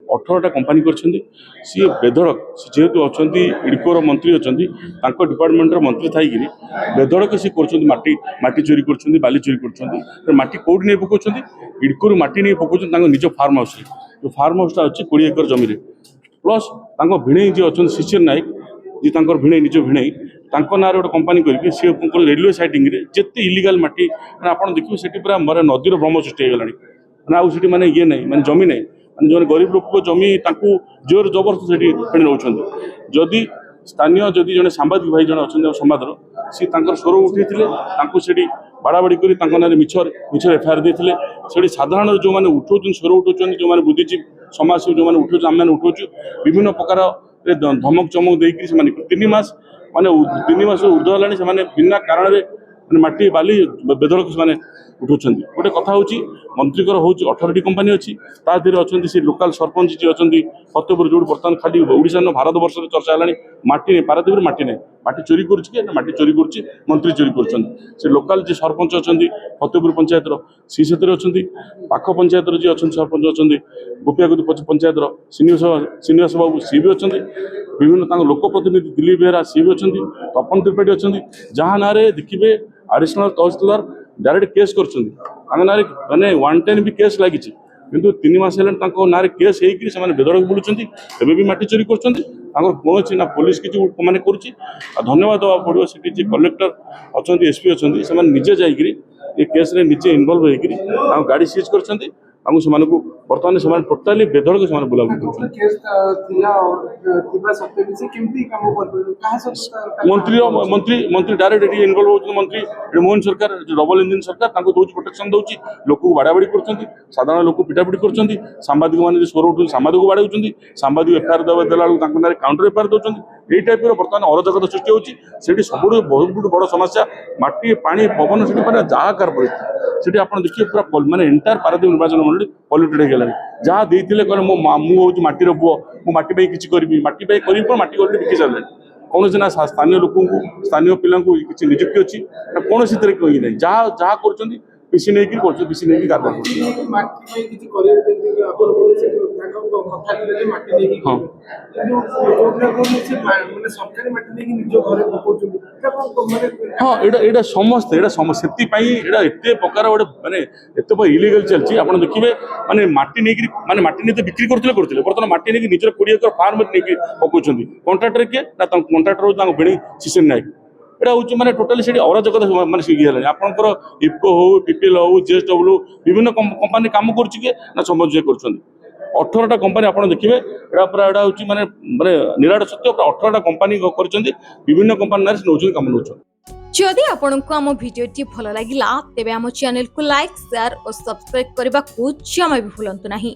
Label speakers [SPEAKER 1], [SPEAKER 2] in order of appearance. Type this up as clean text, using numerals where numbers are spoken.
[SPEAKER 1] 18टा company करछन्ती सी बेधड़क जेहेतु अच्छा इडकोर मंत्री अच्छा डिपार्टमेंटर मंत्री थी बेधड़क सी कर माटी चोरी कर बाली चोरी कर माटी कौट नहीं पकाउं इडकोर माटी नहीं पकाउं निज फार्म हाउस जो फार्म हाउसटा अच्छी 20 एकर जमी प्लस भिणई जी अच्छा शिशिर नायक जी भिणई निज भिणई ना गोटे कंपनी करके सी रेलवे साइडिंग जिते इलिगाल माटी आप देखिए से पूरा मारे नदीर भ्रम सृष्टि होगा आउट माने ये नहीं माने जमी नहीं माने जो गरीब लोक जमी जोर जबरदस्त से रोच जदि स्थानीय जदि जड़े सांबादिक भाई जन अच्छा समाज सी स्वर उठे से बाड़ाबाड़ी कर मिछर एफआईआर देते से साधारण जो मैंने उठाऊँ स्वर उठाऊँ जो मैंने बुद्धिजीवी समाजसेवी जो मैंने उठाऊँ आम उठाऊँ विभिन्न प्रकार धमक चमक देकर 3 मास माने 3 मास ऊर्ध्व है से बिना कारण माटी बाली बेधड़क से उठाऊँ गोटे कथा हूँ मंत्री हूँ 18टी कंपनी अच्छी तादेह अच्छा से लोकाल सरपंच जी अच्छा फतेहपुर जो बर्तमान खाली ओडिशा भारत वर्ष चर्चा है माटी नहीं पारादीप माटी नहीं माटी चोरी कर माटी चोरी कर मंत्री चोरी कर लोकाल जी सरपंच अच्छा फतेहपुर पंचायत सी से अच्छा पाख पंचायत जी अच्छा सरपंच अच्छा गोपियागुदी पंचायत श्रीनिवास बाबू सी भी अच्छा विभिन्न लोक प्रतिनिधि दिलीप बेहरा सी भी अच्छा तपन त्रिपाठी अच्छा जहाँ ना देखिए एडिशनल तहसीलदार डायरेक्ट केस कर माने 110 भी केस लगी किंतु 3 मास ना केस होकर बेधड़क बुलूँ एवं भी माटी चोरी कर ना पुलिस किसी माने करुच्ची धन्यवाद दवा पड़ो से कलेक्टर अच्छा एसपी अच्छा निजे जाकि ये केस रे निजे इनवल्व होकर गाड़ी सीज कर बर्तमान से टोटाली बेधड़क से बुलाबुली मंत्री डायरेक्ट ये इनवल्व होती मंत्री मोहन सरकार डबल इंजिन सरकार दूसरी प्रोटेक्शन दूसरी लोक बाड़ाबाड़ी कर साधारण लोक पिटापिटी कर सांबादिक मैंने स्वर उठा सांबादिक बाड़ाऊँ सांबादिक एफआईआर देला काउंटर एफआईआर दौरान यही टाइप बर्तमान अराजकता सृष्टि होती सब बहुत बड़ समस्या माटी पानी पवन से जहाँ कार परिस्थिति से आप देखिए पूरा माने एंटायर पारादीप निर्वाचन मंडली पल्यूटेड हो गलानी जहाँ देते कहले मुझे माटीर पुओ मो माटी किसी करी माटी करी माटी कर बिकी सारे कौन ना स्थानीय लोक स्थानीय पिला किसी निजुक्ति अच्छी कौन कहीं ना जहाँ जहाँ कर पीसी नहीं पीसी नहीं हाँ यहाँ समस्ते यहाँ एत प्रकार गोटे मानते एत इलिगल चलती आप देखिए माने माटी नहीं माने माटी नहीं तो बिक्री करते बर्तमान माटी नहीं निजर 20 एकर फार्म नहीं पकाउं कंट्राक्टर किए ना कंट्राक्टर भिणी शिशिर नायक एटा हूँ मैंने टोटाली से अराजकता मैंने सीखी आपंकर इफको हो पीपीएल हो जेएसडब्ल्यू विभिन्न कंपनी काम कर समझ कर 18टा कंपनी आप देखिए यहाँ हूँ मैंने माने निराट सत्य 18टा कंपनी कर विभिन्न कंपनी ना नौ कम नौ
[SPEAKER 2] जदि आपंक आम भिडी भल लगा तेब आम चैनल को लाइक शेयर और सब्सक्राइब करने को जमा भी भूलु नहीं।